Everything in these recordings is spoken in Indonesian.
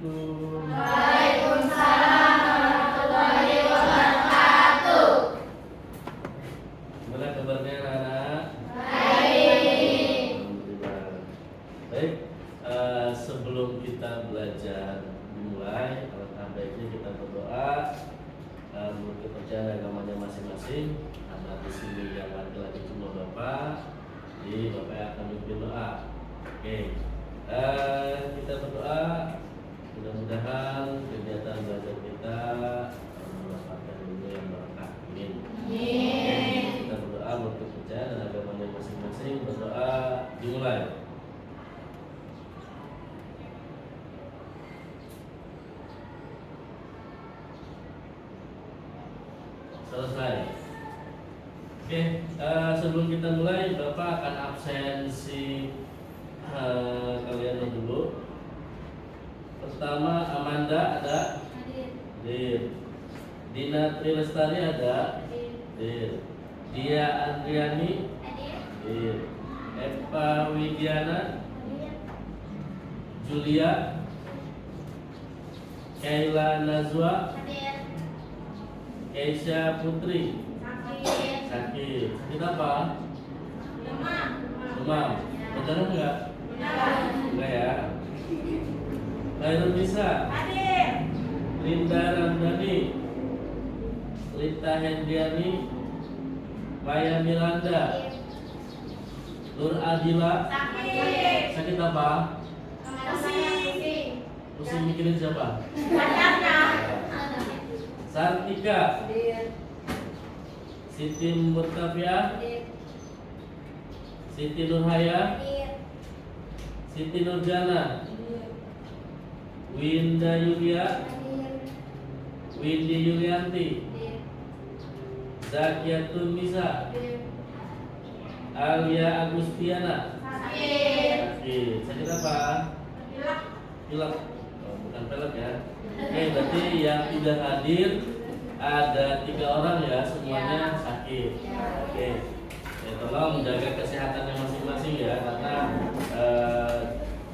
Assalamualaikum. Waalaikumsalam warahmatullahi wabarakatuh. Gimana kabarnya anak-anak? Baik. Alhamdulillah. Baik, sebelum kita belajar dimulai, alangkah baiknya kita berdoa menurut kepercayaan agamanya masing-masing. Anak di sini yang laki-laki cuma bapak, jadi bapak yang akan memimpin doa. Oke, kita berdoa mudah-mudahan kegiatan belajar kita mendapatkan ilmu yang berkah. Amin. Kita berdoa menurut kepercayaan dan agamanya masing-masing. Berdoa dimulai. Selesai. Oke, sebelum kita mulai, Bapak akan absensi kalian dulu. Pertama, Amanda ada? Hadir. Dina Trilestari ada? Hadir. Dia Andriani? Hadir. Eva Widiana? Julia? Kayla Nazwa? Keisha Putri? Sakit. Sakit apa? Demam. Benar enggak? Enggak ya. Khairul Nisa? Linda Ramdhani? Lita Hendriani? Maya Miranda? Nur Adila? Sakit apa? Pusing mikirin siapa? Sartika? Siti Murtafiah? Siti Nurhaya? Siti Nurjana? Winda Yulia? Windy Yulianti? Zakiatun Nisa? Alia Agustiana? Sakit. Sakit apa? Pilek. Oh, bukan pelek ya. Oke, berarti yang tidak hadir ada 3 orang ya, semuanya sakit. Oke. Ya, tolong jaga kesehatannya masing-masing ya, karena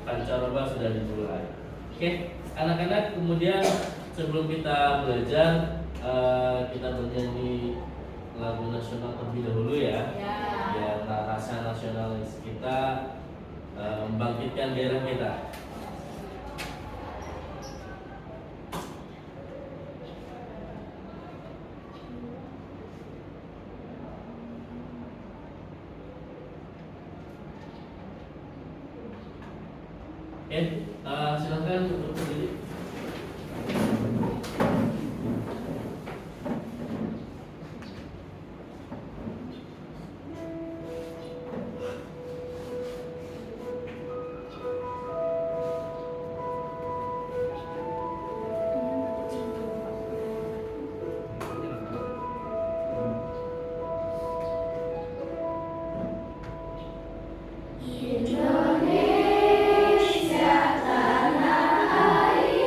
pancaroba sudah dimulai. Oke, anak-anak, kemudian sebelum kita belajar, kita bernyanyi lagu nasional terlebih dahulu ya. Biar rasa nasionalis kita membangkitkan daerah kita. Oke, silakan untuk berdiri. Indonesia tanah air.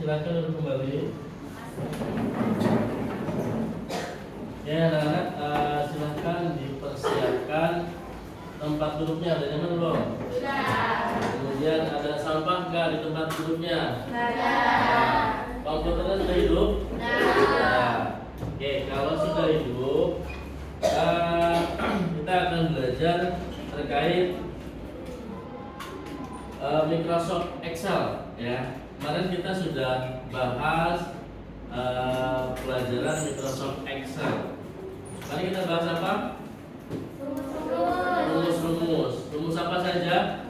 silakan duduk kembali. Ya anak-anak, silakan dipersiapkan tempat duduknya. Ada nyaman belum? Sudah. Kemudian ada sampah nggak di tempat duduknya? Ada. Komputernya sudah hidup? Nah, oke, kalau sudah hidup, kita akan belajar terkait Microsoft Excel, ya. Kemarin kita sudah bahas pelajaran Microsoft Excel. Mari kita bahas apa? Rumus-rumus. Rumus apa saja?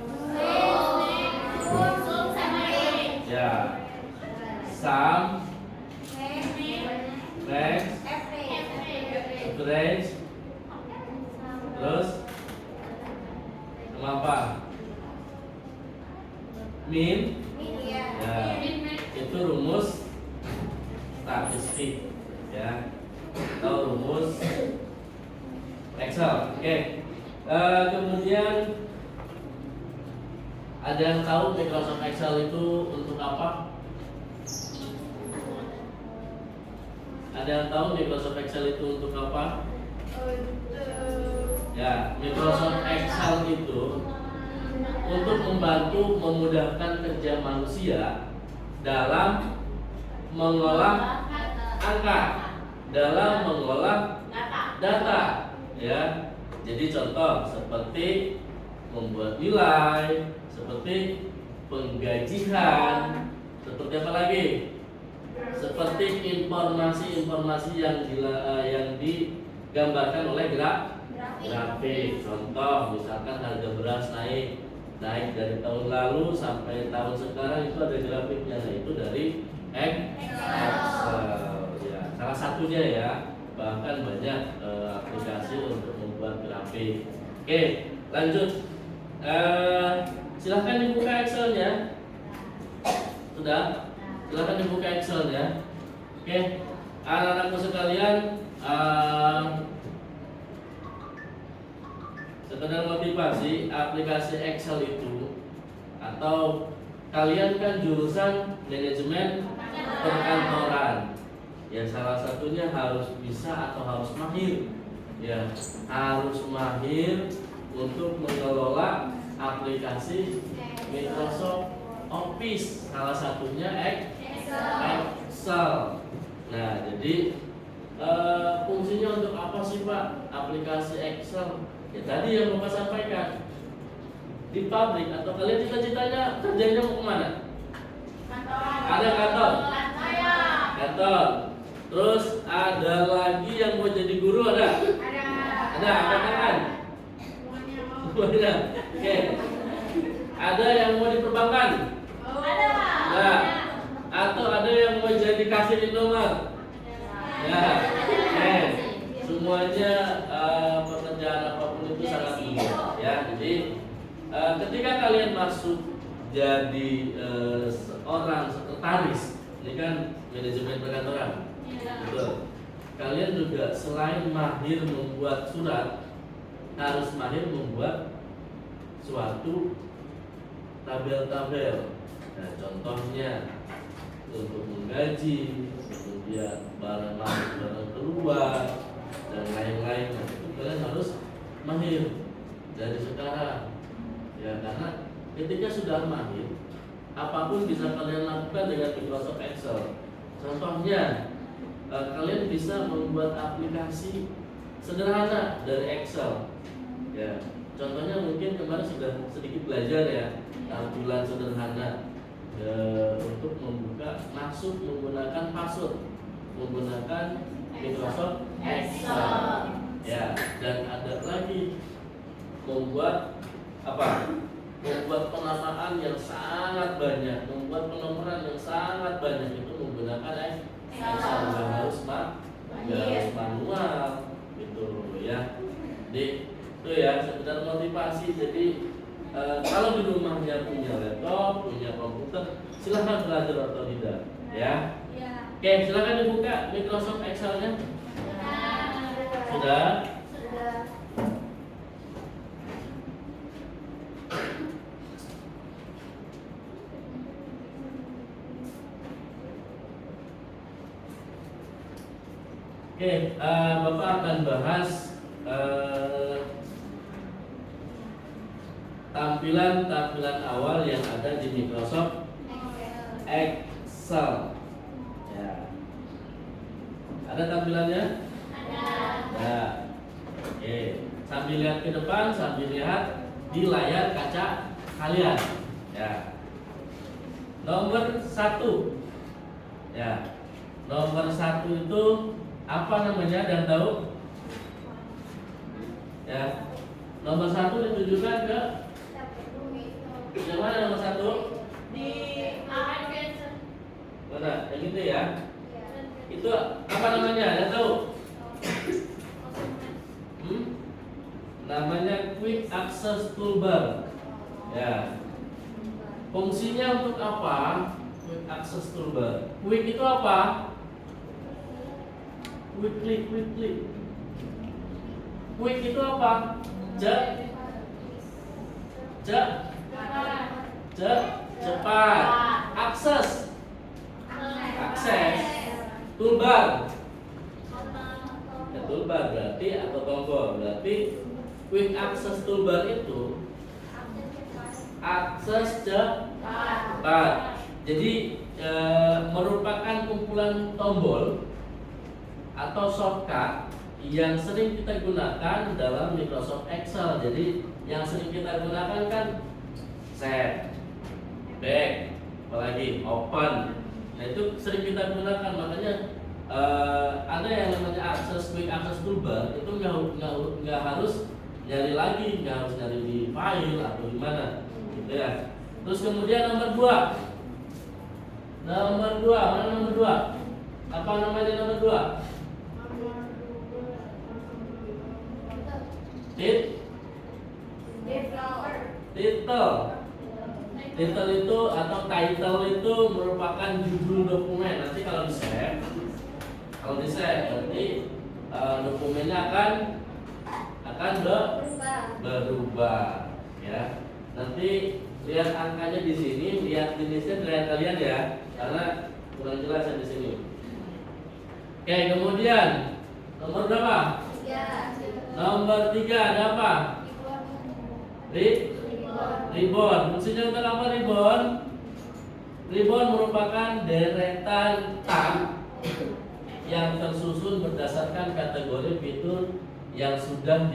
Ya. Sum, max, average, terus sama apa? Min. Ya, itu rumus statistik, ya, atau rumus Excel. Oke. Kemudian ada yang tahu Microsoft Excel itu untuk apa? Ada yang tahu Microsoft Excel itu untuk apa? Ya, Microsoft Excel itu untuk membantu memudahkan kerja manusia dalam mengolah angka, dalam mengolah data, ya. Jadi contoh seperti membuat nilai, seperti penggajian, seperti apa lagi? Seperti informasi-informasi yang digambarkan oleh grafik. Contoh misalkan harga beras naik dari tahun lalu sampai tahun sekarang, itu ada grafiknya. Nah, itu dari Excel, ya, salah satunya, ya. Bahkan banyak aplikasi untuk membuat grafik. Oke, lanjut. Silahkan dibuka Excelnya. Sudah? Silahkan dibuka Excelnya. Oke, anak-anakku sekalian, sekedar motivasi, aplikasi Excel itu, atau kalian kan jurusan manajemen perkantoran, ya, salah satunya harus bisa atau harus mahir, ya, harus mahir untuk mengelola aplikasi Microsoft Office, salah satunya Excel. Nah, jadi fungsinya untuk apa sih, Pak, aplikasi Excel? Ya, tadi yang Bapak sampaikan, di pabrik atau kalian cita-citanya kerjanya mau kemana? Ada kantor. Terus ada lagi yang mau jadi guru, ada? Ada, angkat tangan. Semuanya. Oke. Ada yang mau di perbankan? Ada. Atau ada yang mau jadi kasir Indomaret? Ya. Semuanya pekerjaan apapun itu sangat mudah, ya. Jadi ketika kalian masuk jadi seorang sekretaris, ini kan manajemen perkantoran, betul. Kalian juga selain mahir membuat surat, harus mahir membuat suatu tabel-tabel. Nah, contohnya untuk menggaji, kemudian barang masuk, barang keluar, dan lain-lain. Nah, itu kalian harus mahir dari sekarang, ya, karena ketika sudah mahir, apapun bisa kalian lakukan dengan Microsoft Excel. Contohnya, kalian bisa membuat aplikasi sederhana dari Excel, ya. Contohnya mungkin kemarin sudah sedikit belajar, ya, tampilan sederhana untuk membuka masuk menggunakan password menggunakan Microsoft Excel, ya. Dan ada lagi membuat apa? Membuat penamaan yang sangat banyak, membuat penomoran yang sangat banyak, itu menggunakan Excel. Nggak harus manual, gitu, ya. Jadi itu, ya, sekedar motivasi. Jadi kalau di rumahnya punya laptop, punya komputer, silahkan belajar atau tidak, ya. Oke, silahkan dibuka Microsoft Excel-nya. Sudah? Oke, Bapak akan bahas tampilan awal yang ada di Microsoft Excel. Ya. Ada tampilannya? Ada. Oke, sambil lihat ke depan, sambil lihat di layar kaca kalian. Ya. Nomor 1. Ya. Nomor 1 itu apa namanya dan tahu? Ya. Nomor 1 ditujukan ke yang mana nomor 1? Di Mana? Yang itu ya? Itu apa namanya? Ada tahu? Namanya Quick Access Toolbar. Ya. Fungsinya untuk apa? Quick Access Toolbar. Quick itu apa? Quick click. Quick itu apa? Cepat. Akses. Toolbar. Ya, toolbar berarti atau tombol berarti quick access toolbar itu akses cepat. Jadi merupakan kumpulan tombol atau shortcut yang sering kita gunakan dalam Microsoft Excel. Jadi yang sering kita gunakan kan set, back, apalagi open. Nah itu sering kita gunakan, makanya ada yang namanya quick access toolbar itu nggak harus nyari lagi, nggak harus nyari di file atau gimana, gitu ya. Terus kemudian nomor 2, mana nomor 2? Apa namanya nomor 2? Title itu atau title itu merupakan judul dokumen. Nanti kalau di save nanti dokumennya akan berubah ya. Nanti lihat angkanya di sini, lihat jenisnya lihat kalian ya, karena kurang jelas ya di sini. Oke, kemudian nomor berapa? Nomor 3 ada apa? Ribbon. Fungsinya untuk apa ribbon? Ribbon merupakan deretan tab yang tersusun berdasarkan kategori fitur yang sudah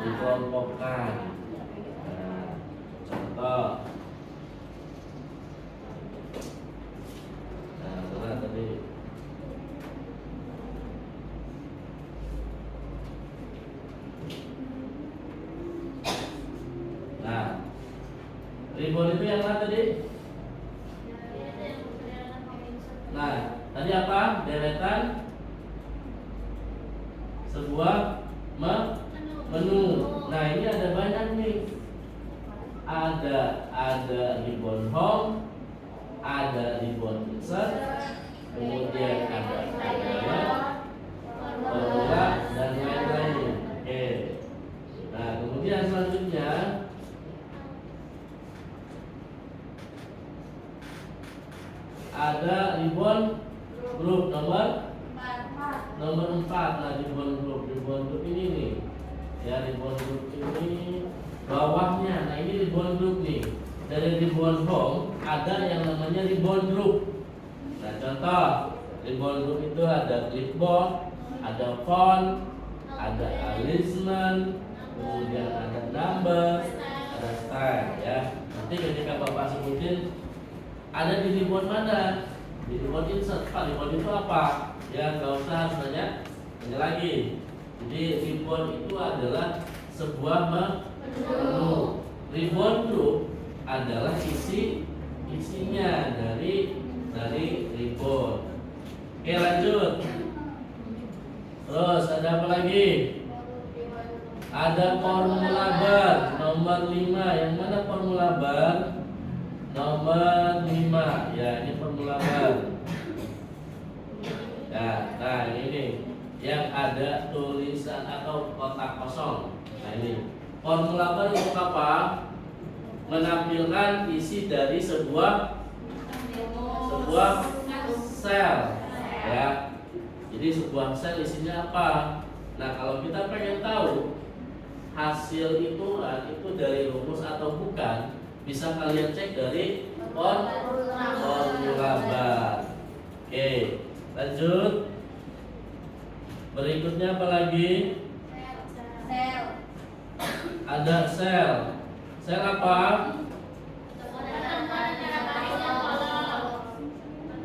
dikelompokkan. Nah, contoh. Nah, mana tadi? Nah, ribbon itu yang mana tadi? Nah, tadi apa? Deretan sebuah menu. Nah, ini ada banyak nih. Ada ribbon home, ada ribbon insert, kemudian ada formula dan lain-lain. Oke. Nah, kemudian selanjutnya ada ribbon group nomor 4. Nah, ribbon group ini nih. Ya, ribbon group ini bawahnya. Nah, ini ribbon group nih. Dari ribbon home ada yang namanya ribbon group. Nah, contoh ribbon group itu ada clipboard, ada font, ada alignment, kemudian ada number, ada style ya. Nanti ketika Bapak sebutin ada di ribbon mana? Di ribbon insert. Pak, ribbon itu apa? Ya nggak usah nanya lagi. Jadi ribbon itu adalah sebuah menu. Ribbon group adalah isinya dari ribbon. Oke, lanjut. Terus ada apa lagi? Ada formula bar nomor 5. Yang mana formula bar? Nomor 5. Ya, ini formula bar. Ya, nah ini yang ada tulisan atau kotak kosong. Nah ini formula bar untuk apa? Menampilkan isi dari sebuah sel, ya. Jadi sebuah sel isinya apa? Nah, kalau kita pengen tahu hasil itu dari rumus atau bukan, bisa kalian cek dari formula bar. Oke, lanjut. Berikutnya apa lagi? Sel. Ada sel. Sel apa?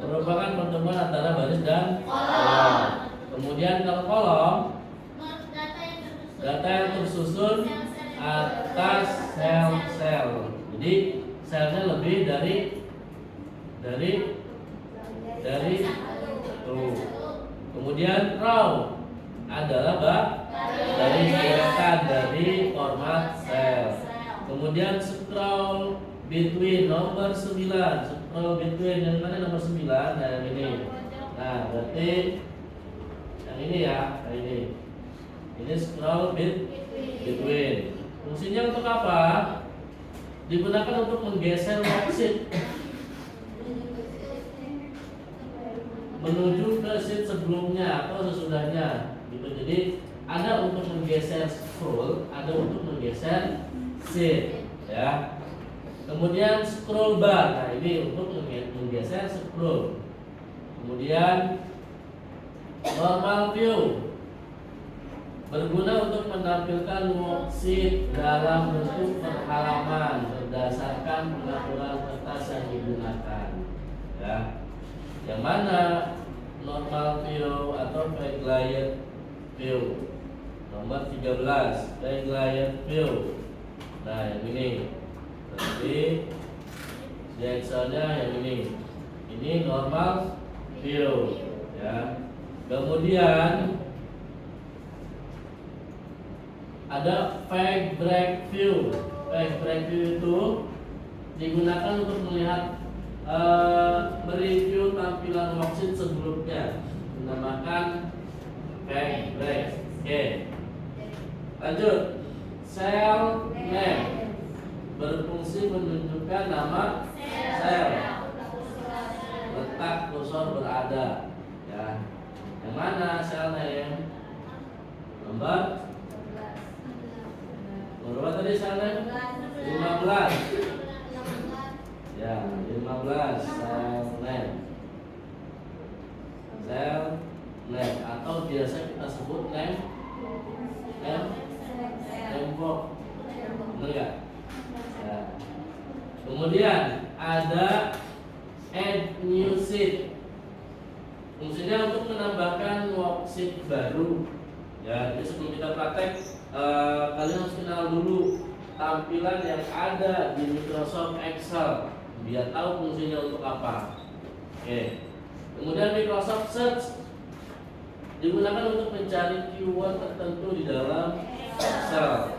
Merupakan pertemuan antara baris dan kolom. Kemudian kalau kolom, data yang tersusun atas sel-sel. Jadi selnya lebih dari tuh. Kemudian row adalah dari deretan dari format sel. Kemudian scroll between nomor 9. Scroll between yang mana nomor 9? Nah, yang ini. Nah, berarti yang ini ya, nah ini. Ini scroll between. Fungsinya untuk apa? Digunakan untuk menggeser worksheet menuju ke sheet sebelumnya atau sesudahnya gitu. Jadi ada untuk menggeser scroll, ada untuk menggeser sheet ya. Kemudian scroll bar, nah ini untuk menggeser scroll. Kemudian normal view berguna untuk menampilkan worksheet dalam bentuk perhalaman berdasarkan pengaturan kertas yang digunakan ya. Yang mana normal view atau backlight view. Nomor 13 backlight view. Nah, yang ini. Berarti di Excelnya yang ini. Ini normal view ya. Kemudian ada page break view. Page break view itu digunakan untuk melihat mereview tampilan worksheet sebelumnya, dinamakan page break. Oke. Lanjut. Cell name berfungsi menunjukkan nama sel. Letak kursor berada ya. Yang mana cell name? Nomor berapa tadi cell name? 15. Ya, 15 sel name. Sel name atau biasa kita sebut name box. Benar nggak? Ya. Kemudian ada add new sheet. Fungsinya untuk menambahkan worksheet baru. Ya, jadi sebelum kita praktek, kalian harus kenal dulu tampilan yang ada di Microsoft Excel biar tahu fungsinya untuk apa. Oke. Kemudian Microsoft Search digunakan untuk mencari keyword tertentu di dalam Excel.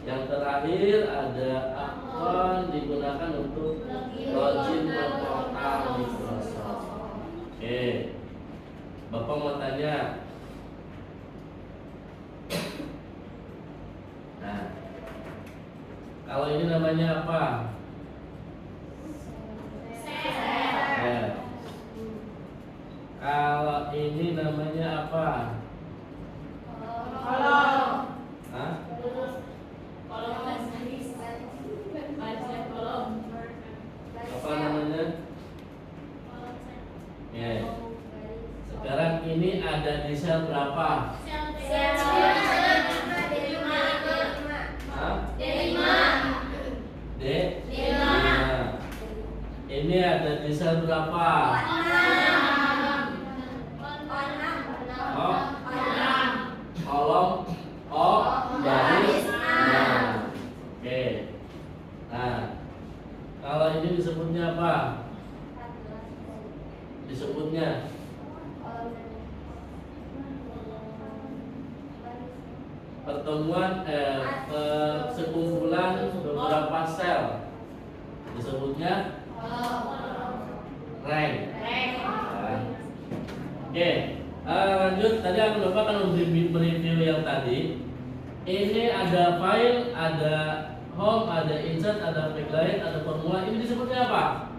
Yang terakhir ada akun digunakan untuk login ke portal Microsoft. Oke. Bapak mau tanya. Nah, kalau ini namanya apa? Ya. Kalau ini namanya apa? Kolom. Hah? Apa namanya? Ya. Sekarang ini ada di sel berapa? Hah? D5. Ini ada di sel berapa? Kolom baris 6. Oke. Nah, kalau ini disebutnya apa? Disebutnya pertemuan sekumpulan beberapa sel. Disebutnya rank. Nah. Oke. Lanjut, tadi aku lupa kan mereview yang tadi. Ini ada file, ada home, ada insert, ada backlight, ada formula. Ini disebutnya apa?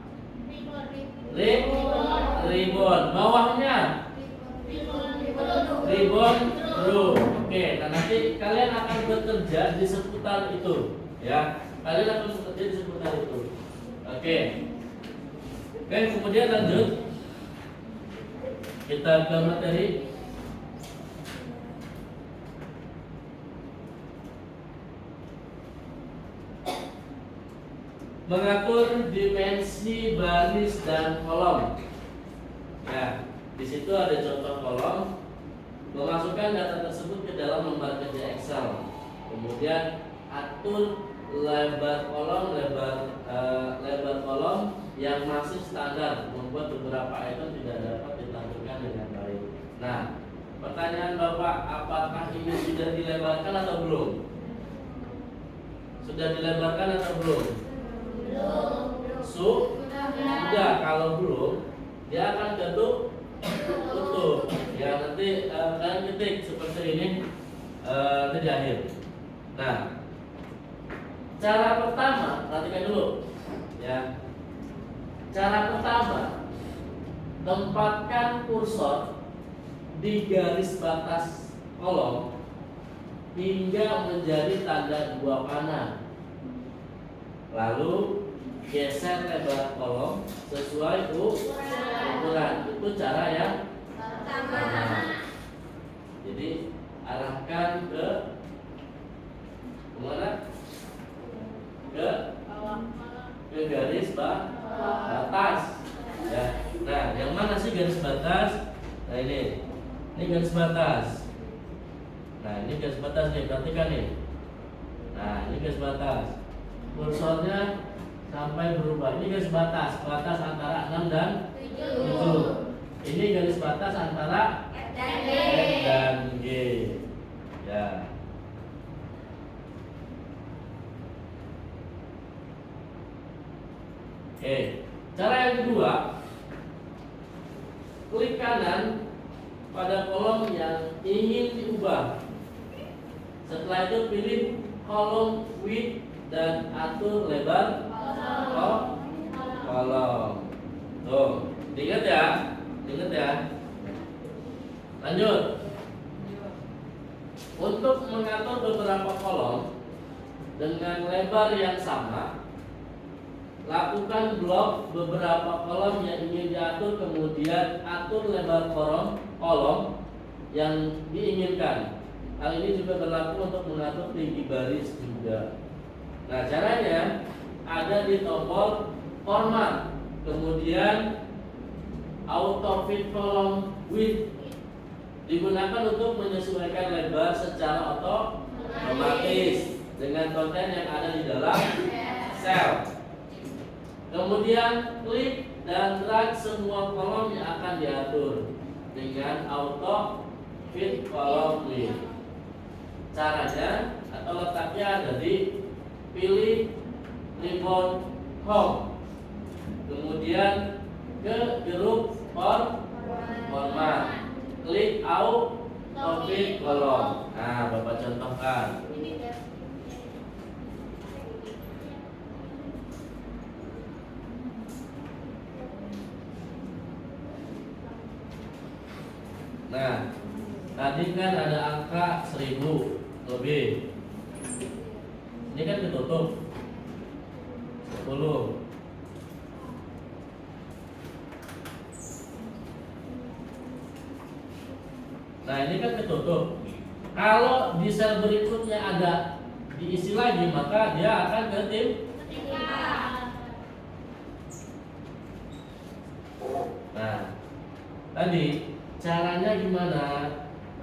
Ribbon. Bawahnya Nah, nanti kalian akan bekerja di seputar itu, ya. Kalian akan bekerja di seputar itu. Oke. Oke, kemudian lanjut. Kita ke materi. Mengatur dimensi baris dan kolom. Ya, di situ ada contoh kolom. Memasukkan data tersebut ke dalam lembar kerja Excel. Kemudian atur lebar kolom, lebar kolom yang masih standar, membuat beberapa item tidak dapat ditampilkan dengan baik. Nah, pertanyaan Bapak, apakah ini sudah dilebarkan atau belum? Sudah dilebarkan atau belum? Sudah. Kalau belum, dia akan tutup. Ya, nanti kalian ketik seperti ini nanti di akhir. Nah, cara pertama, perhatikan dulu, ya. Cara pertama, tempatkan kursor di garis batas kolom hingga menjadi tanda dua panah. Lalu geser lebar kolom sesuai ukuran. Itu cara yang pertama. Jadi arahkan ke mana? Ke garis batas. Ya. Nah, yang mana sih garis batas? Nah, ini garis batas. Nah, ini garis batas nih, perhatikan nih. Nah, ini garis batas. Kursornya sampai berubah. Ini garis batas antara 6 dan 7. Ini garis batas antara F dan G. Ya. Oke. Cara yang kedua, klik kanan pada kolom yang ingin diubah. Setelah itu pilih kolom width dan atur lebar kolom. Tuh, ingat ya. Lanjut. Untuk mengatur beberapa kolom dengan lebar yang sama, lakukan blok beberapa kolom yang ingin diatur, kemudian atur lebar kolom yang diinginkan. Hal ini juga berlaku untuk mengatur tinggi baris juga. Nah, caranya ada di tombol format, kemudian auto fit column width digunakan untuk menyesuaikan lebar secara otomatis dengan konten yang ada di dalam sel. Kemudian klik dan drag semua kolom yang akan diatur dengan auto fit column width. Caranya atau letaknya ada di pilih ribbon home, kemudian ke grup format, klik auto fit column. Nah, Bapak contohkan. Nah, tadi kan ada angka 1000 lebih. Ini kan ketutup 10. Nah, ini kan ketutup. Kalau di sel berikutnya ada diisi lagi, maka dia akan ketimpa. Nah, tadi caranya gimana?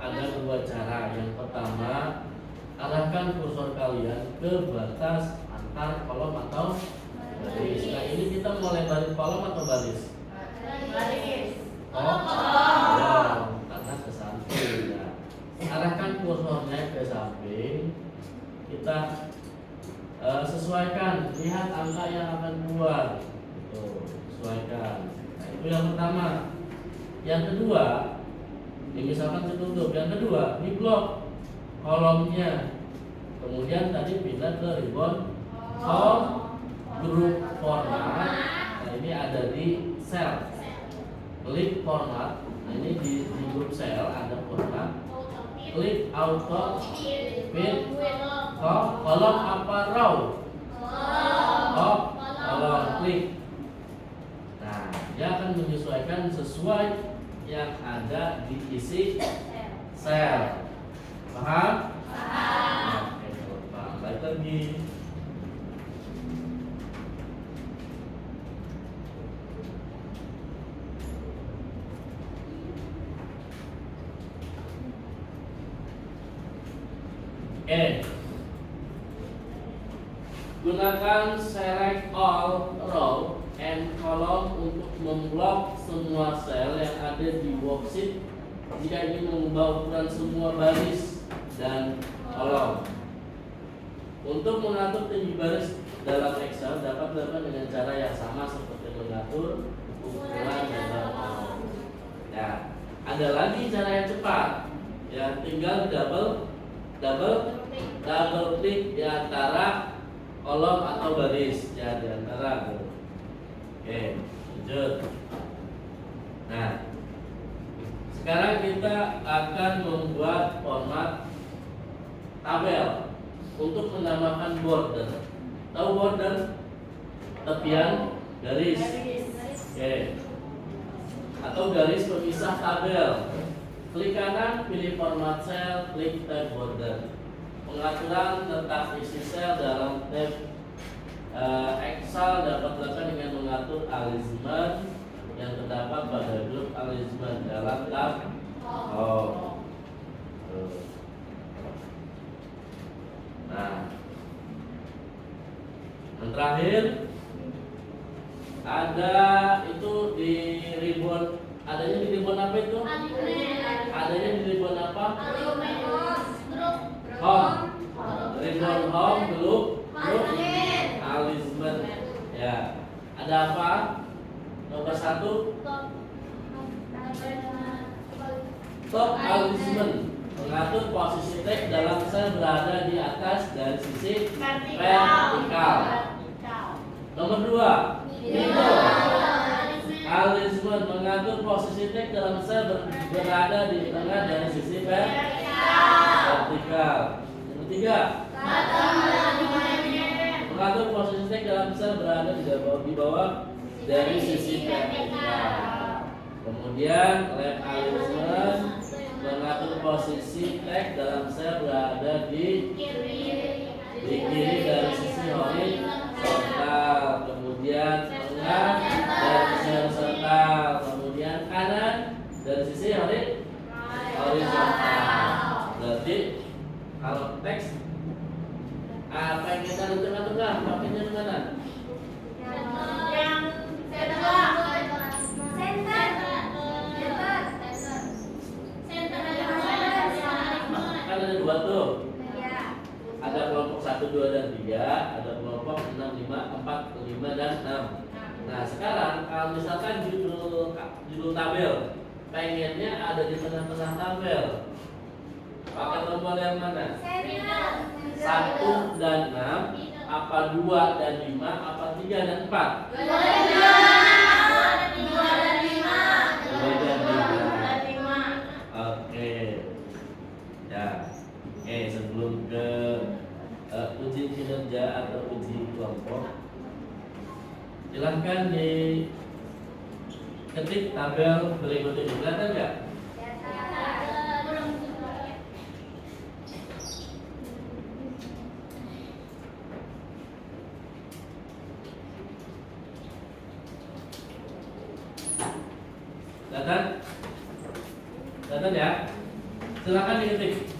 Ada dua cara. Yang pertama, arahkan kursor kalian ke batas antar kolom atau baris. Nah, ini kita mau lebarin kolom atau baris? Baris. Ya, karena ke samping. Ya. Arahkan kursornya ke samping. Kita sesuaikan, lihat angka yang akan keluar. Sesuaikan. Nah, itu yang pertama. Yang kedua, ini misalkan tertutup. Yang kedua, di blok kolomnya. Kemudian tadi pindah ke ribbon grup format. Nah, ini ada di sel. Klik format. Nah, ini di grup sel ada format. klik auto fill kolom apa row? Oh, kolom klik. Nah, dia akan menyesuaikan sesuai yang ada di isi sel. Paham? Oke, kalau paham baik lagi. Gunakan select all row and column untuk memblok semua sel yang ada di worksheet jika ingin mengubah ukuran semua baris dan kolom. Untuk mengatur tinggi baris dalam Excel dapat dilakukan dengan cara yang sama seperti mengatur ukuran dan kolom. Ya, ada lagi cara yang cepat. Ya, tinggal double klik di antara kolom atau baris, ya, di antara. Oke, lanjut. Nah, sekarang kita akan membuat format tabel untuk menambahkan border. Tahu border? Tepian garis. Oke. Atau garis pemisah tabel. Klik kanan, pilih format cell, klik tab border. Pengaturan tentang isi sel dalam tab Excel dapat dilakukan dengan mengatur alignment yang terdapat pada grup alignment dalam tab Nah, yang terakhir ada itu di ribbon. Adanya di ribbon apa itu? Adanya di ribbon apa? Home. Ribbon home group alignment. Ya. Ada apa? Nomor 1 top alignment, mengatur posisi teks dalam sel berada di atas dari sisi vertikal. Nomor 2 alignment, mengatur posisi teks dalam sel berada di tengah dari sisi vertikal. Nomor 3 mengatur posisi teks dalam sel berada di bawah dari sisi vertikal. Kemudian left alignment, mengatur posisi teks dalam sel berada di kiri dari sisi horizontal. Kemudian tengah dari sisi horizontal. Kemudian kanan dari sisi horizontal. Berarti kalau teks apa yang kita di tengah-tengah, pakainya di mana? Kan ada 2 tuh. Ada kelompok 1, 2, dan 3. Ada kelompok 6, 5, 4, 5, dan 6. Nah, sekarang kalau misalkan judul tabel pengennya ada di tengah-tengah tabel, pakai tombol yang mana? 1 dan 6, apa 2 dan 5, apa 3 dan 4? 2 dan 5. Oke. Ya. Oke, sebelum ke uji kinerja atau uji kelompok, silahkan diketik tabel berikut ini. Kelihatan nggak? Kelihatan ya? Silakan diketik.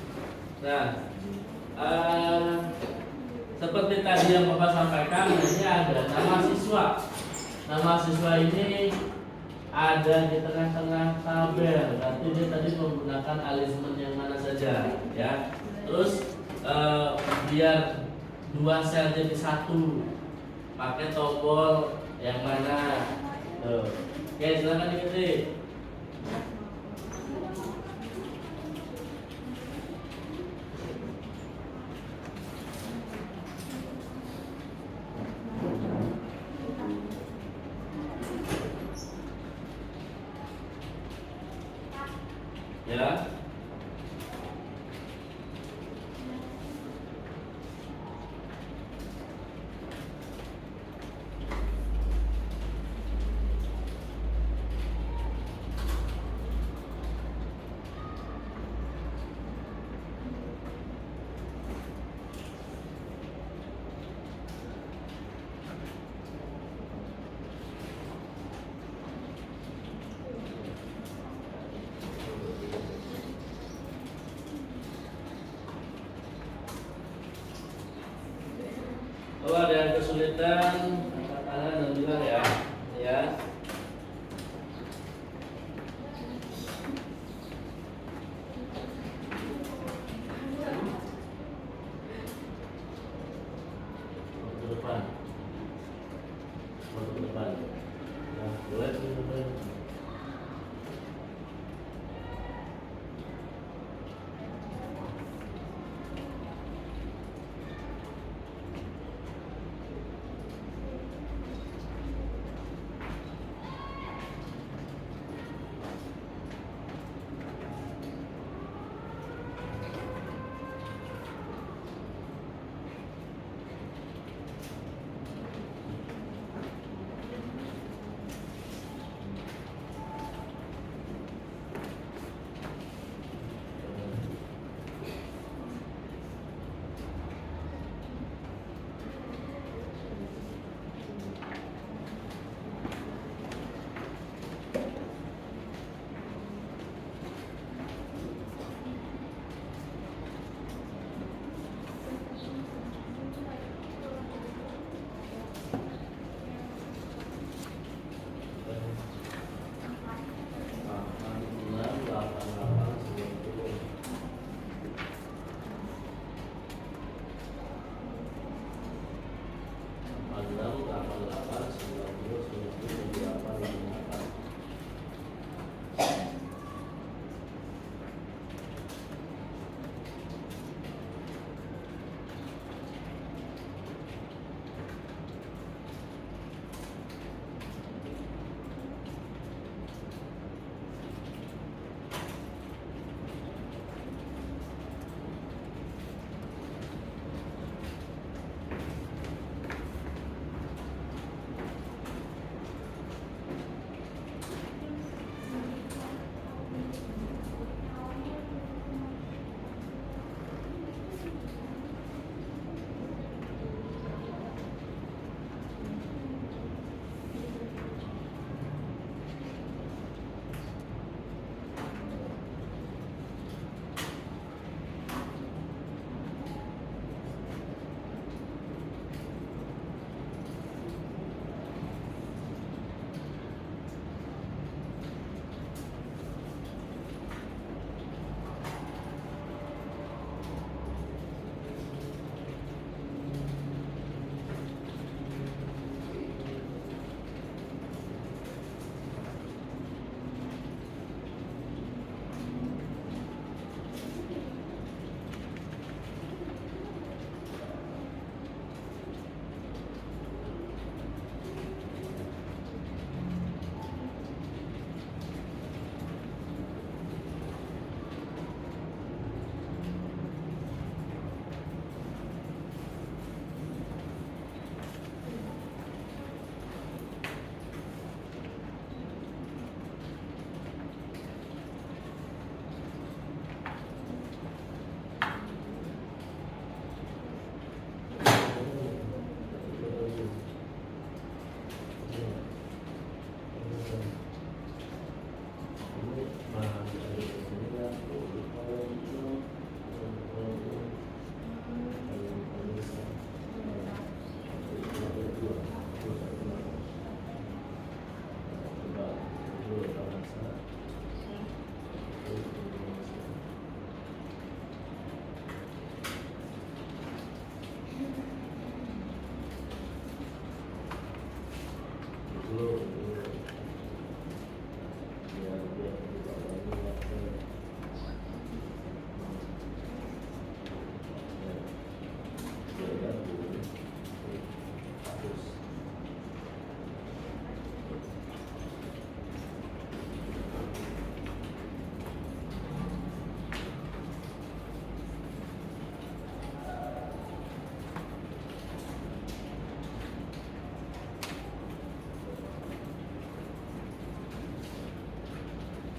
Nah, seperti tadi yang Bapak sampaikan, ini ada nama siswa. Nama siswa ini ada di tengah-tengah tabel. Berarti dia tadi menggunakan alignment yang mana saja, ya. Terus biar 2 sel jadi 1, pakai tombol yang mana? Tuh. Oke, silakan diketik. Ya. kesulitan angkat tangan dan bilang ya. Ya. Ke depan. Ke depan. Nah, boleh boleh.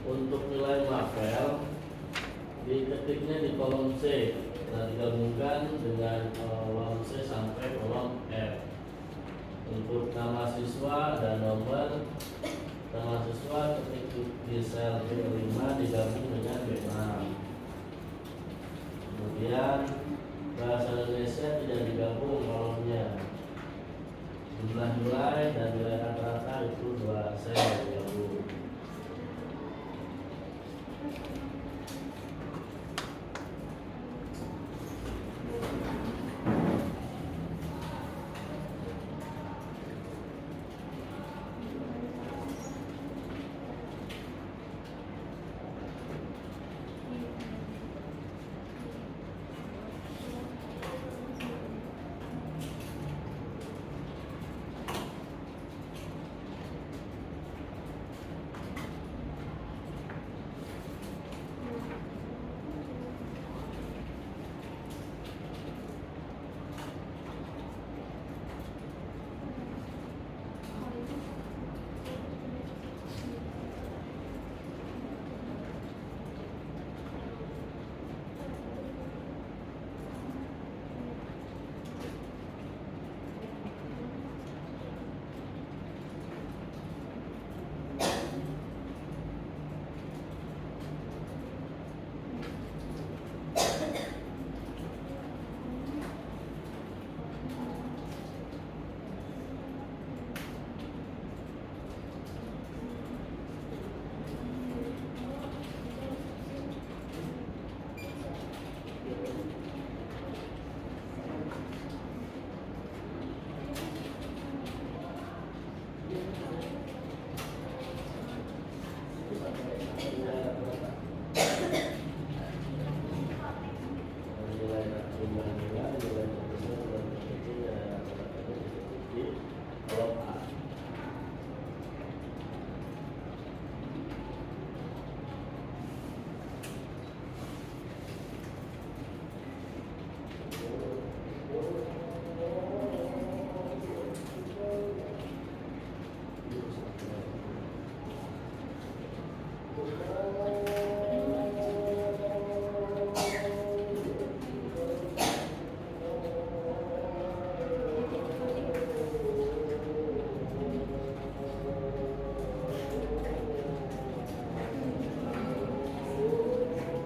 Untuk nilai mapel diketiknya di kolom C dan digabungkan dengan kolom C sampai kolom F. Untuk nama siswa dan nomor nama siswa ketik di sel B5 digabung dengan B6. Kemudian bahasa Indonesia tidak digabung kolomnya.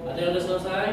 Ada yang udah selesai?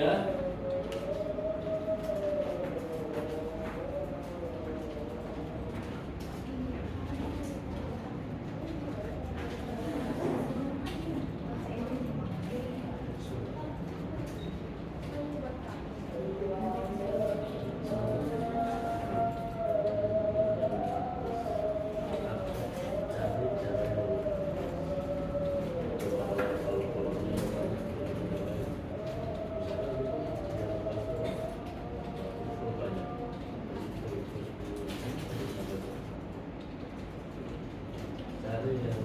Ya. Cari yang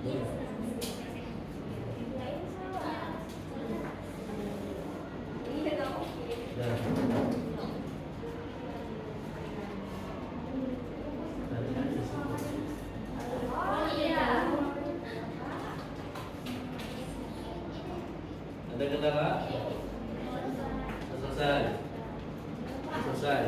Ya. Tadi aja sih. Ada kendala? Selesai. Selesai.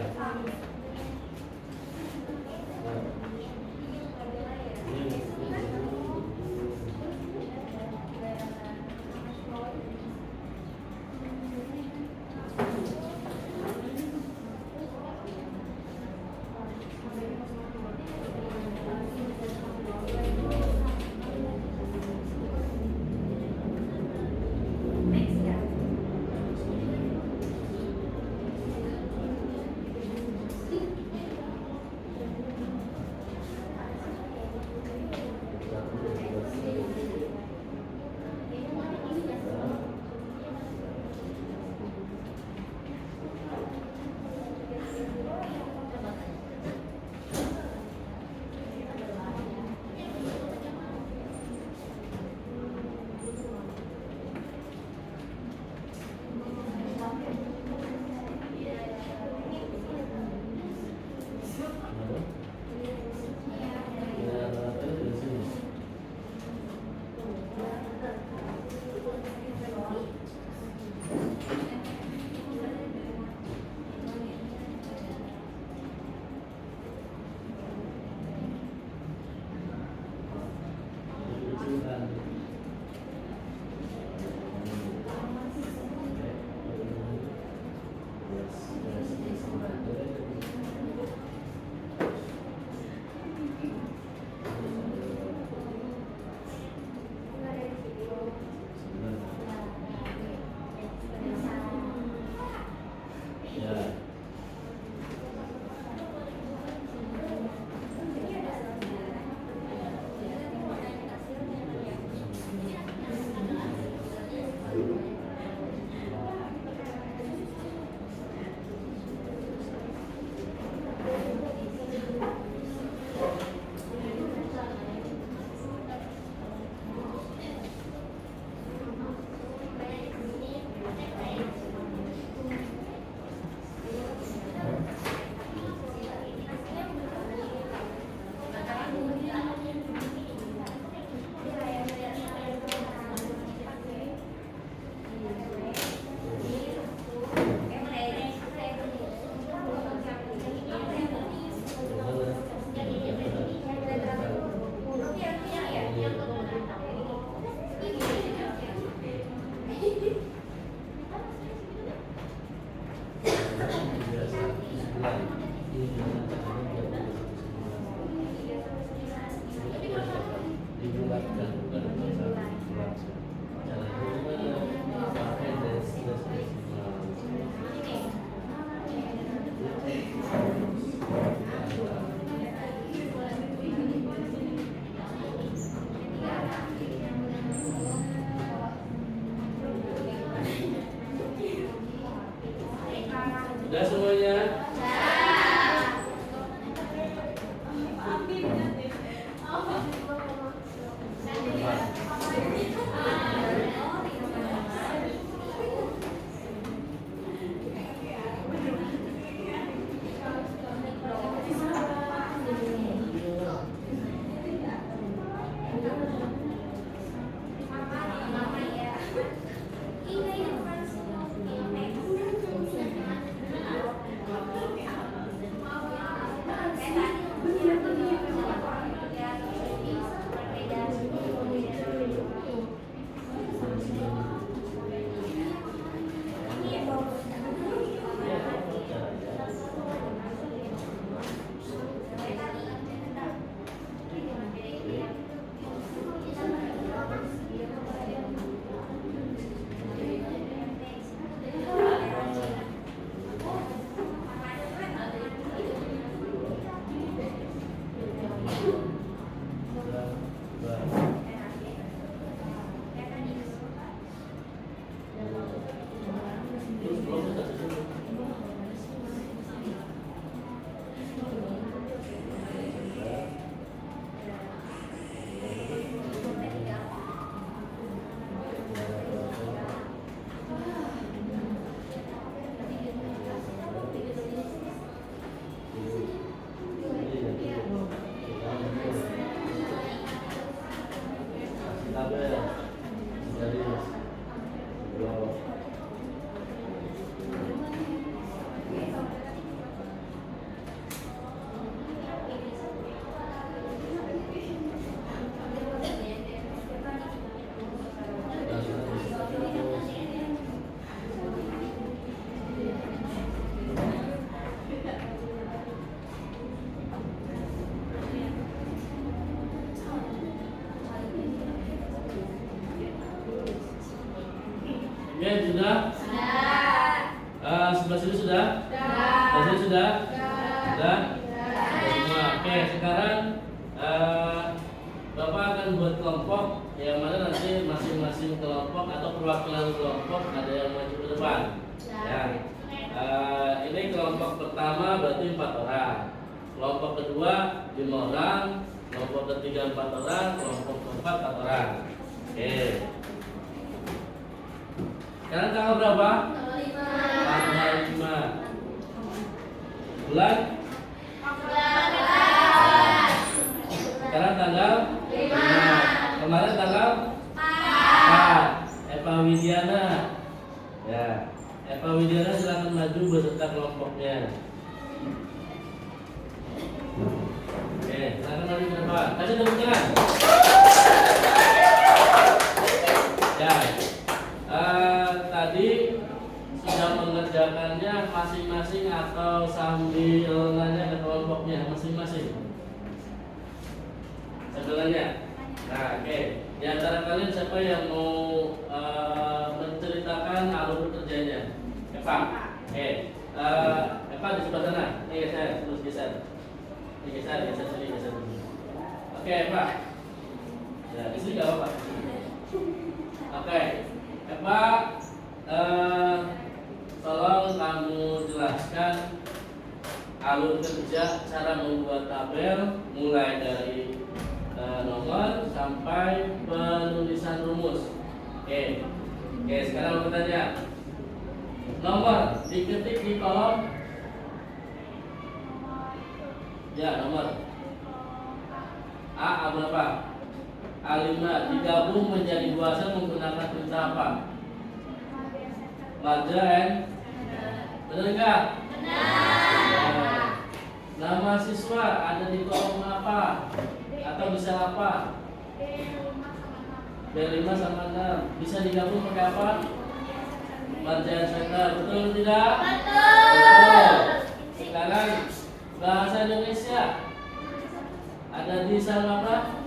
Oke, sudah? Sebelah sini sudah? Sebelah sini sudah? Sudah? Semua. Oke, sekarang Bapak akan buat kelompok yang mana nanti masing-masing kelompok atau perwakilan kelompok ada yang maju ke depan. Ya. Ini kelompok pertama berarti 4 orang. Kelompok kedua 5 orang. Kelompok ketiga 4 orang. Kelompok keempat 4 orang. Oke. Sekarang tanggal berapa? Tanggal 5. Bulan? Sekarang tanggal 5. Kemarin tanggal 4. Eva Widiana. Ya. Eva Widiana silakan maju beserta kelompoknya. Oke, silakan maju ke depan. Kasih tepuk tangan. Ya. Tadi sudah mengerjakannya masing-masing atau sambil nanya ke kelompoknya masing-masing. Sebenarnya. Nah, oke. Di antara kalian siapa yang mau menceritakan alur kerjanya? Eva. Oke. Eva di sebelah sana. Ini geser, terus geser. Ini geser sini. Oke, Eva. Ya, di sini enggak apa-apa. Oke. Eva, tolong kamu jelaskan alur kerja cara membuat tabel mulai dari nomor sampai penulisan rumus. Oke, sekarang aku tanya. Nomor diketik di kolom. Ya, nomor A berapa? A5 digabung menjadi 2 sel menggunakan perintah apa? Marga and benar enggak? Benar. Nama siswa ada di kolom apa? Atau bisa apa? B5 sama 6 bisa digabung pakai apa? Margin center, betul tidak? Betul. Sekarang bahasa Indonesia ada di sel apa?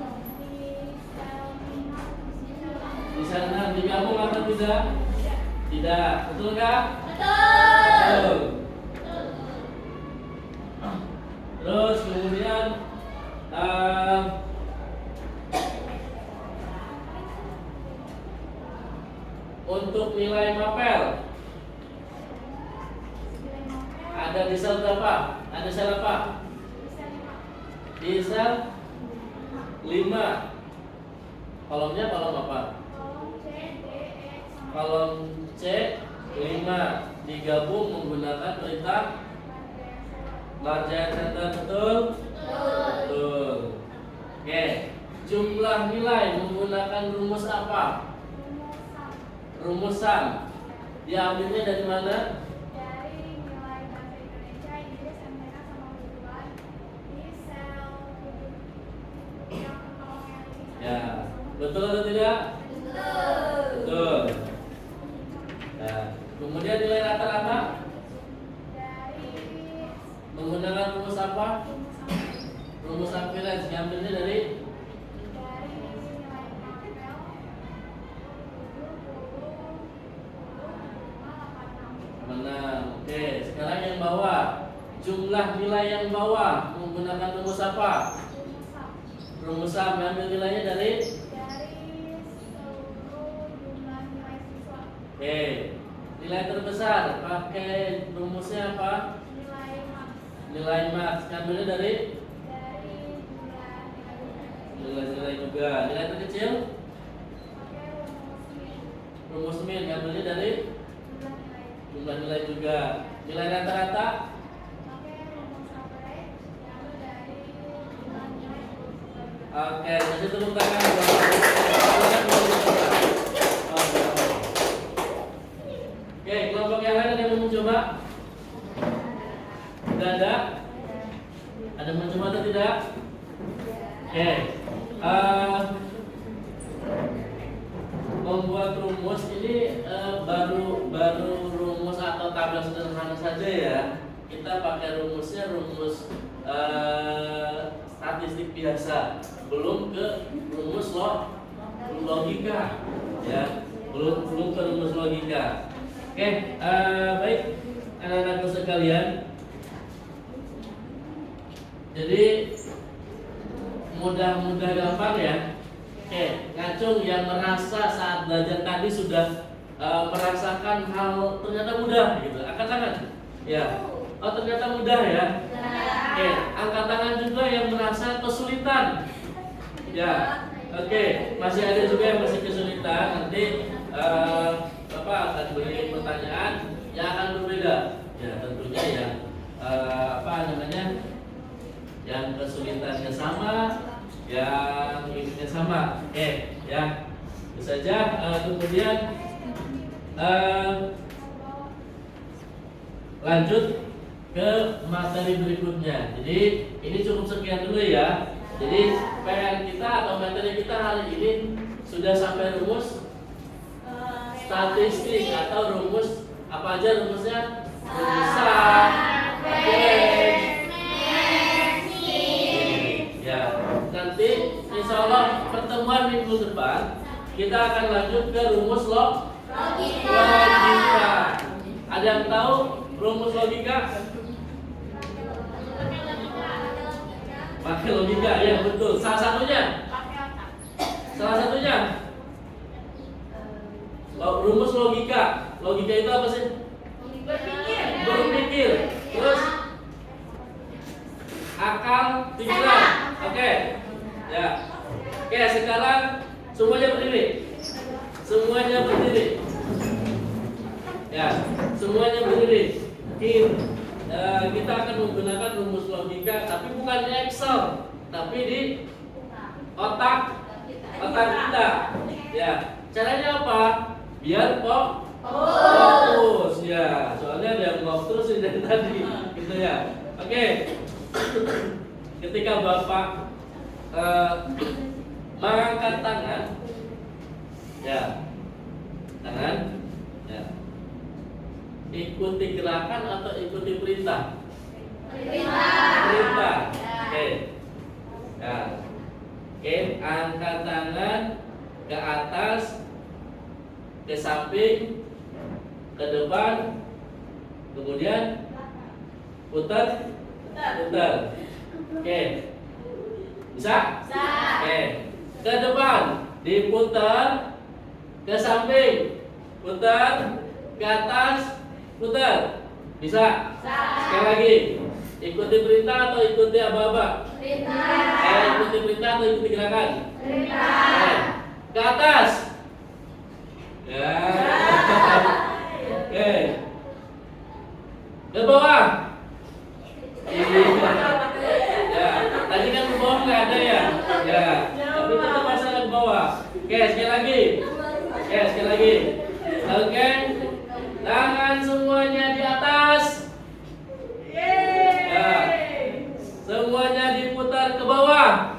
Di sana digabung apa tidak? Tidak, betul nggak? Betul. Terus kemudian untuk nilai mapel ada di sel berapa? Ada sel apa? Di sel 5. Kolomnya kolom apa? Kolom C 5 digabung menggunakan perintah margin center, betul? Betul. Oke, jumlah nilai menggunakan rumus apa? Rumusan diambilnya dari mana? Dari nilai bahasa Indonesia, Inggris, MTK sama bukuan di sel yang kolomnya ini. Ya, betul atau tidak? Betul. Nah, kemudian nilai rata-rata Dari menggunakan rumus apa? Rumus appearance diambilnya dari nilai mapel 70, 6. Oke, sekarang yang bawah. Jumlah nilai yang bawah menggunakan rumus apa? Rumus sum ambil nilainya dari seluruh jumlah nilai siswa. Oke. Nilai terbesar pakai rumusnya apa? Nilai max Nilai max ambilnya dari jumlah nilai juga. Nilai terkecil pakai rumus min ambilnya dari jumlah nilai jumlah nilai juga. Nilai rata-rata pakai rumus average yang dari jumlah nilai oke, kasih tepuk tangan buat Oke, kelompok yang lain ada yang mau mencoba? Tidak ada? Ada yang mencoba atau tidak? Oke, membuat rumus ini baru rumus atau tabel sederhana saja ya. Kita pakai rumusnya rumus statistik biasa, belum ke rumus logika ya. belum ke rumus logika. Oke, baik anak-anakku sekalian. Jadi mudah-mudah gampang ya. Oke, ngacung yang merasa saat belajar tadi sudah merasakan hal ternyata mudah gitu. Angkat tangan. Ya. Oh, ternyata mudah ya. Oke, angkat tangan juga yang merasa kesulitan. Ya. Oke, masih ada juga yang masih kesulitan. Nanti Bapak akan beri pertanyaan yang akan berbeda. Ya, tentunya yang yang kesulitannya sama, yang ininya sama. Oke, ya. Itu saja. Kemudian lanjut ke materi berikutnya. Jadi ini cukup sekian dulu ya. Jadi PR kita atau materi kita hari ini sudah sampai rumus statistik atau rumus apa aja rumusnya? Besar, ya. Nanti insya Allah pertemuan minggu depan kita akan lanjut ke rumus logika. Ada yang tahu rumus logika? Pakai logika, ya betul. Salah satunya rumus logika. Logika itu apa sih? Berpikir. Terus akal, pikiran. Oke. Ya. Oke, sekarang semuanya berdiri. Ya, semuanya berdiri. Kita akan menggunakan rumus logika, tapi bukan di Excel, tapi di otak kita. Ya, caranya apa? Biar fokus. Ya, soalnya ada yang ngobrol terus dari tadi, gitu ya. Oke. Ketika Bapak mengangkat tangan, ya, ikuti gerakan atau ikuti perintah? Perintah. Oke. Ya. Oke, angkat tangan ke atas, ke samping, ke depan, kemudian putar. Oke. Bisa? Oke. Ke depan, diputar, ke samping, putar, ke atas, putar. Bisa? Sekali lagi. Ikuti perintah atau ikuti aba-aba? Ikuti perintah atau ikuti gerakan? Ke atas. Ya. Oke. Ke bawah. Ya. Tadi kan ke bawah nggak ada ya? Ya. Tapi tetap masalah ke bawah. Oke, sekali lagi. Oke. Tangan semuanya di atas. Ya. Semuanya diputar ke bawah.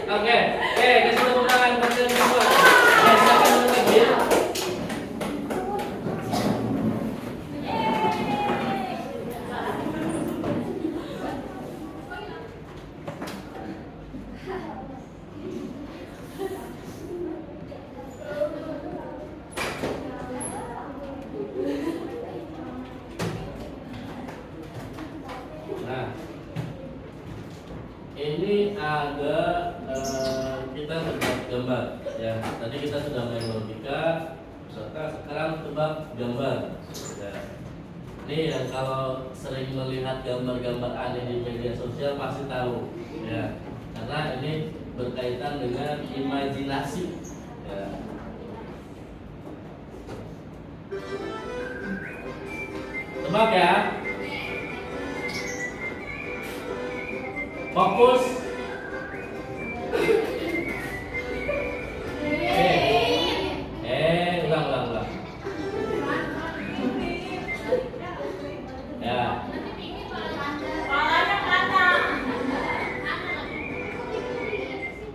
Oke. Kasih tepuk tangan buat kalian semua. Silakan duduk lagi ya. Ini ada kita tebak gambar ya. Tadi kita sudah main logika, sekarang tebak gambar. Ya. Ini yang kalau sering melihat gambar-gambar aneh di media sosial pasti tahu ya. Karena ini berkaitan dengan imajinasi. Ya. Tebak ya. Fokus. Ulang. Ya.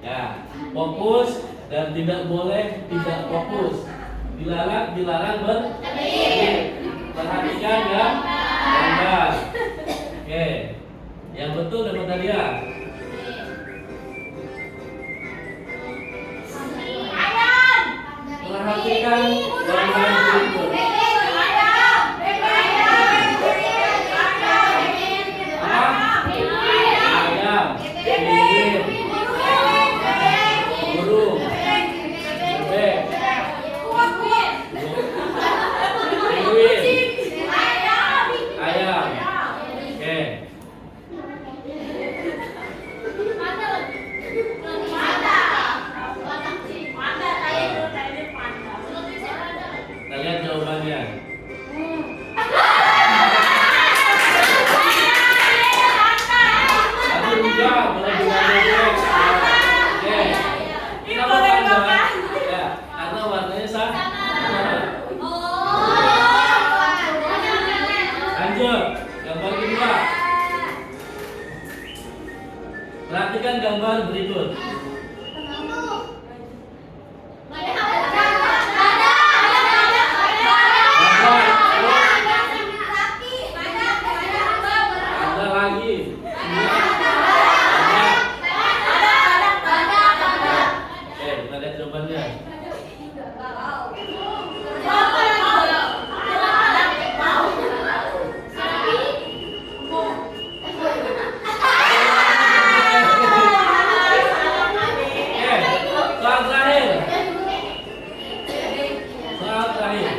Ya, fokus dan tidak boleh tidak fokus. Dilarang berkedip. Perhatikan ya. Gambar. Oke. Yang betul dapat hadiah. Perhatikan gambar berikut. Ayam, pinguin, burung, bebek, pinguin, ayam. Oke. Kita lihat jawabannya. Tadi enggak, boleh juga bebek. Oke. Kita mau tambah. Ya, karena warnanya sama. Lanjut, gambar kedua. Perhatikan gambar berikut. Ada lagi. Oke, kita lihat jawabannya. Oke, soal terakhir. Soal terakhir.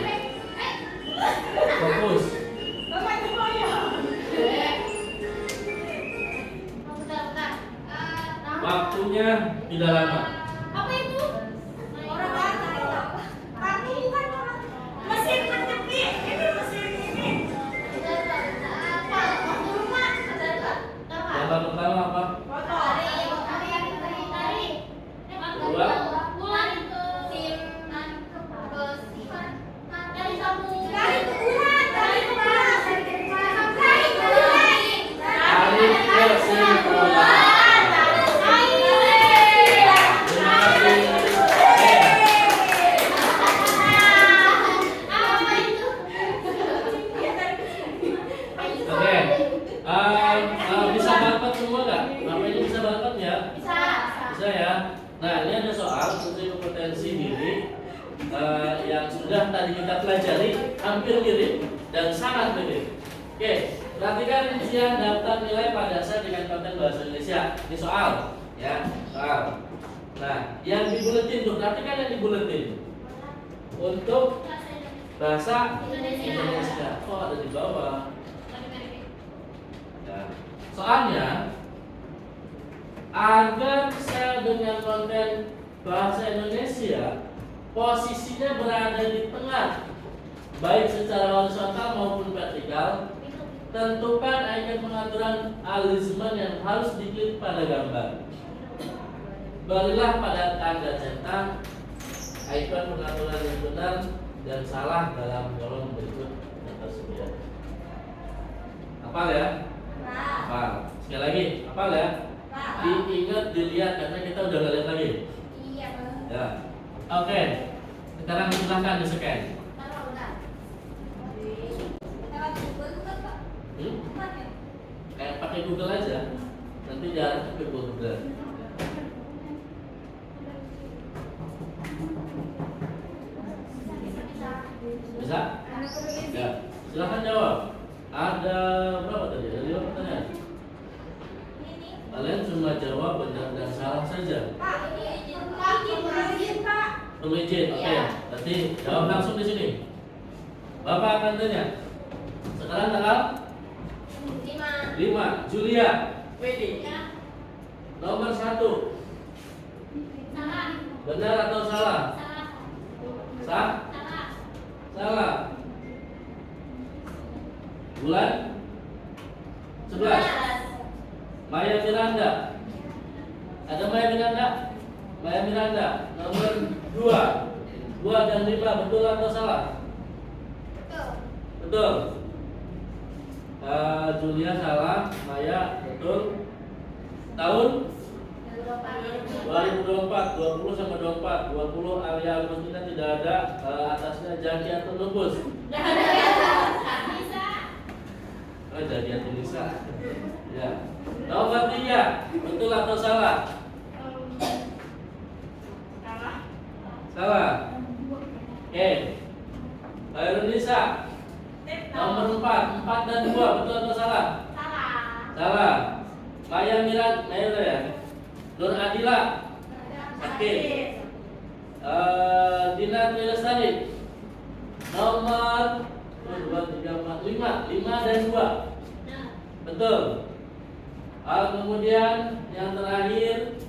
Fokus. Waktunya tidak lama. Apa itu? Orang Kamu bukan mesin penjepit. Ini mesin ini. Gambar pertama apa? Dua. Tarik kesimpulan. Terima kasih. Oke. Bisa dapat semua nggak? Bapak ini bisa dapat ya? Bisa ya. Nah, ini ada soal uji kompetensi diri yang sudah tadi kita pelajari, hampir mirip dan sangat mirip. Oke, perhatikan rincian daftar nilai pada dasar dengan konten bahasa Indonesia. Ini soal, ya, soal. Nah, yang di buletin tuh, perhatikan yang di buletin. Untuk bahasa Indonesia, kok ada di bawah? Ya. Soalnya agar sel dengan konten bahasa Indonesia posisinya berada di tengah, baik secara horizontal maupun vertikal, tentukan icon pengaturan alismen yang harus diklik pada gambar. Berilah pada tanda cetak icon pengaturan yang benar dan salah dalam kolom berikut yang tersedia. Hafal ya? Hafal. Sekali lagi, hafal ya? Diingat, dilihat karena kita udah nggak lihat lagi. Iya, Bang. Ya. Oke. Sekarang silahkan di scan. Kayak pakai Google aja. Nanti jarak ke Google. Bisa? Ya. Silahkan jawab. Ada berapa tadi? Ada 5 pertanyaan. Kalian cuma jawab benar dan salah saja. Perlu izin, oke. Berarti jawab langsung di sini. Bapak akan tanya. Sekarang tanggal 5. Julia. Nomor 1. Benar atau salah? Sah? Salah. Bulan 11. Maya Miranda. Ada Maya Miranda? Maya Miranda. Nomor 2. 2 dan 5 betul atau salah? Betul. Julia salah, Maya betul. Tahun 2024, 20 sama 24, 20 Alia Agustina tidak ada, atasnya Jaki atau Lupus. Oh, Jaki atau Lisa. Ya. Nomor 3, betul atau salah? Salah. Oke. Nisa. Nomor 4 dan 2 betul atau salah? Salah. Maya Miran, ya. Nur Adila. Oke. Dina Trilestari. Nomor 2, 3, 4, 5 dan 2. Betul. Kemudian yang terakhir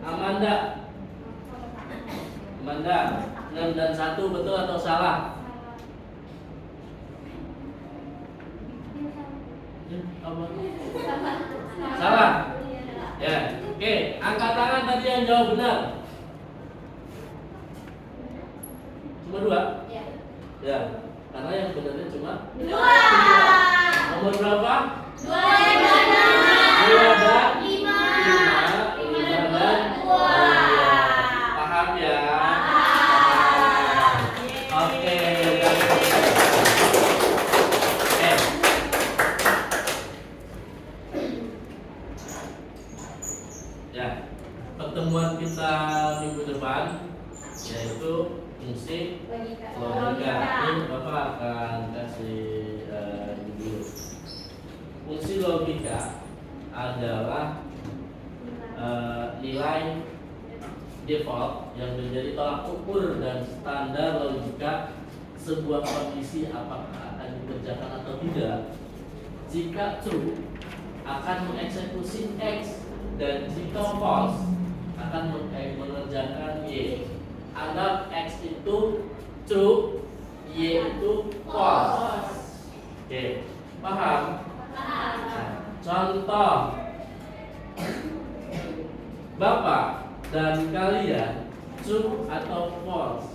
Amanda. 6 dan 1 betul atau salah? Salah. Ya. Oke, angkat tangan tadi yang jawab benar. Cuma 2? Ya. Karena yang benarnya cuma 2. Nomor berapa? 2 dan 5 dan 2. Paham ya? Oke. Ya, pertemuan kita minggu depan yaitu fungsi logika. Ini Bapak akan kasih judul. Fungsi logika adalah nilai default yang menjadi tolak ukur dan standar logika sebuah kondisi apakah akan dikerjakan atau tidak. Jika true akan mengeksekusi X, dan jika false akan mengerjakan Y. Anggap X itu true, Y itu false. Oke, paham? Nah, contoh, Bapak dan kalian true atau false?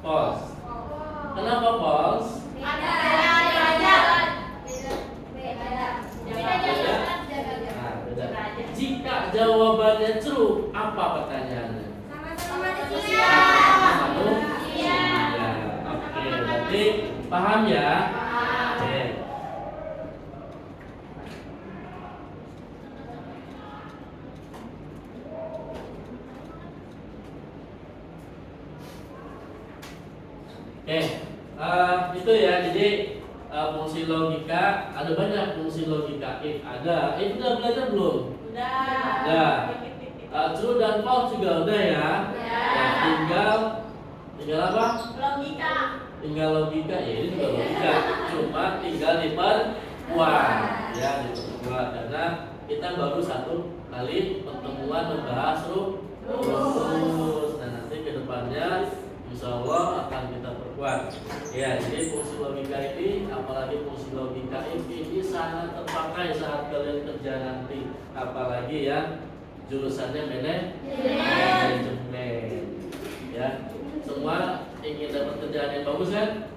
False. Kenapa false? Jika jawabannya true, apa pertanyaannya? Manusia. Oke, berarti paham ya? Oke. Itu ya. Jadi fungsi logika ada banyak fungsi logika. If udah belajar belum? Udah. True dan false juga udah ya. Tinggal apa? Logika. Tinggal logika ya, ini juga logika. Cuma tinggal diperkuat ya, diperkuat karena kita baru satu kali pertemuan membahas rumus. Nah, nanti kedepannya insya Allah akan kita perkuat. Ya, jadi fungsi logika ini, apalagi fungsi logika ini sangat terpakai saat kalian kerja nanti, apalagi ya jurusannya manajemen. Ya, semua ingin dapat kerjaan yang bagus kan?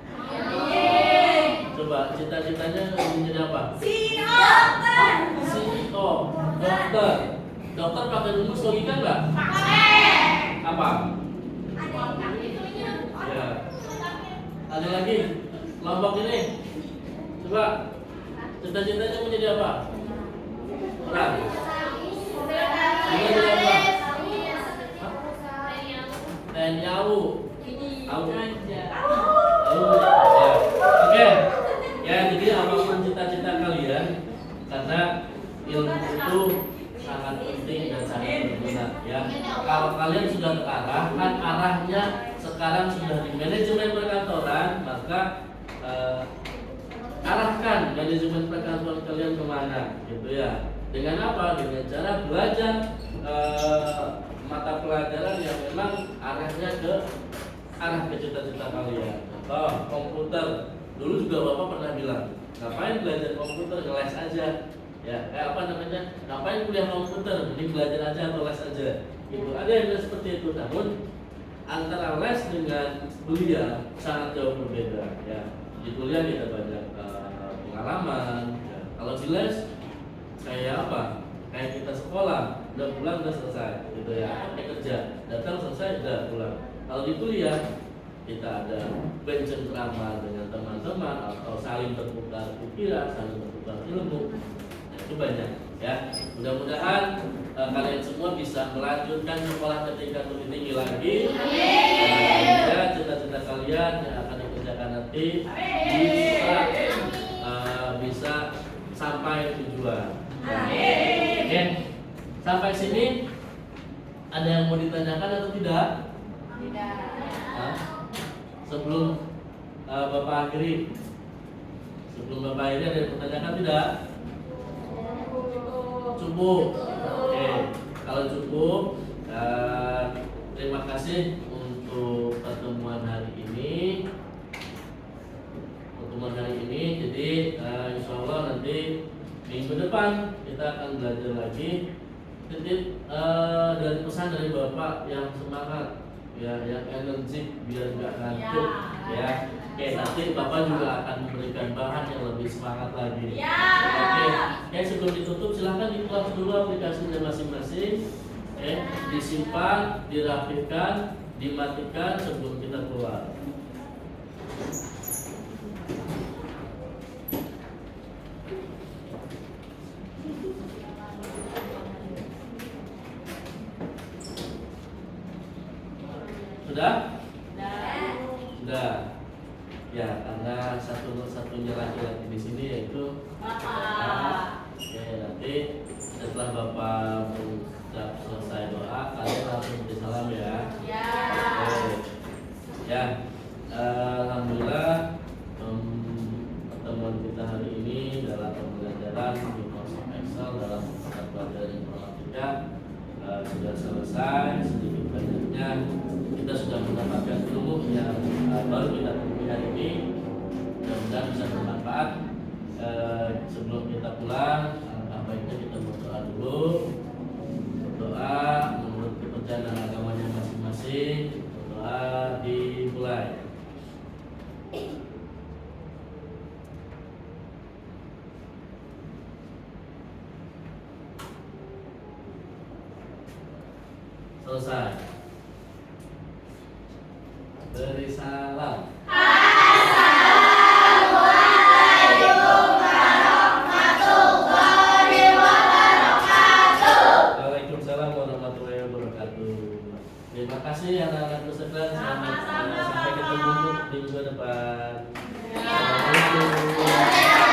Coba cita-citanya menjadi apa? CEO, dokter. Dokter pakai rumus logika nggak? Apa? Ya. Ada lagi kelompok ini. Coba cita-citanya menjadi apa? Orang. Menjadi apa? TNI AU. Oke. Ya, jadi apapun cita-cita kalian, karena ilmu itu sangat penting dan sangat berguna ya. Kalau kalian sudah terarah, kan arahnya sekarang sudah di manajemen perkantoran, maka arahkan manajemen perkantoran kalian kemana, gitu ya. Dengan apa? Dengan cara belajar mata pelajaran yang memang arahnya ke arah ke cita-cita kalian. Contoh komputer, dulu juga Bapak pernah bilang, ngapain belajar komputer, ngeles aja. Ya, apa namanya? Ngapain kuliah komputer? Mending belajar aja atau les aja. Gitu. Ada yang bilang seperti itu. Namun antara les dengan kuliah sangat jauh berbeda. Ya, di kuliah kita banyak pengalaman. Ya. Kalau di les kayak apa? Kayak kita sekolah, udah pulang udah selesai, gitu ya. Kayak kerja, datang selesai udah pulang. Kalau di kuliah kita ada bercengkrama dengan teman-teman atau saling bertukar pikiran, saling bertukar ilmu. Itu banyak ya. Mudah-mudahan kalian semua bisa melanjutkan sekolah ke tingkat lebih tinggi lagi. kalian yang akan dikerjakan nanti bisa sampai tujuan. Oke, sampai sini ada yang mau ditanyakan atau tidak? Tidak. Hah? Sebelum Bapak akhiri, ada yang ditanyakan tidak? Cukup. Oke, kalau cukup, terima kasih untuk pertemuan hari ini. Jadi insya Allah nanti minggu depan kita akan belajar lagi. Dari pesan dari Bapak yang semangat, ya, yang energik biar nggak ngantuk, ya. Oke, nanti Bapak juga akan memberikan bahan yang lebih semangat lagi. Oke, sebelum ditutup silahkan di-close dulu aplikasinya masing-masing. Disimpan, dirapikan, dimatikan sebelum kita keluar. Sudah? Sudah. Ya, karena satu-satunya laki-laki di sini yaitu Bapak. Oke, nanti setelah Bapak mengucap selesai doa, kalian langsung salam ya. Oke. Ya, alhamdulillah pertemuan kita hari ini dalam pembelajaran Microsoft Excel dalam mata pelajaran informatika sudah selesai. Sedikit banyaknya kita sudah mendapatkan ilmu yang baru kita temui hari ini. Mudah-mudahan bisa bermanfaat. Sebelum kita pulang, alangkah baiknya kita berdoa dulu. Berdoa menurut kepercayaan agamanya masing-masing. Berdoa dimulai. Selesai. Beri salam. Waalaikumsalam warahmatullahi wabarakatuh. Terima kasih anak-anakku sekalian. Sampai ketemu di minggu depan. Assalamualaikum.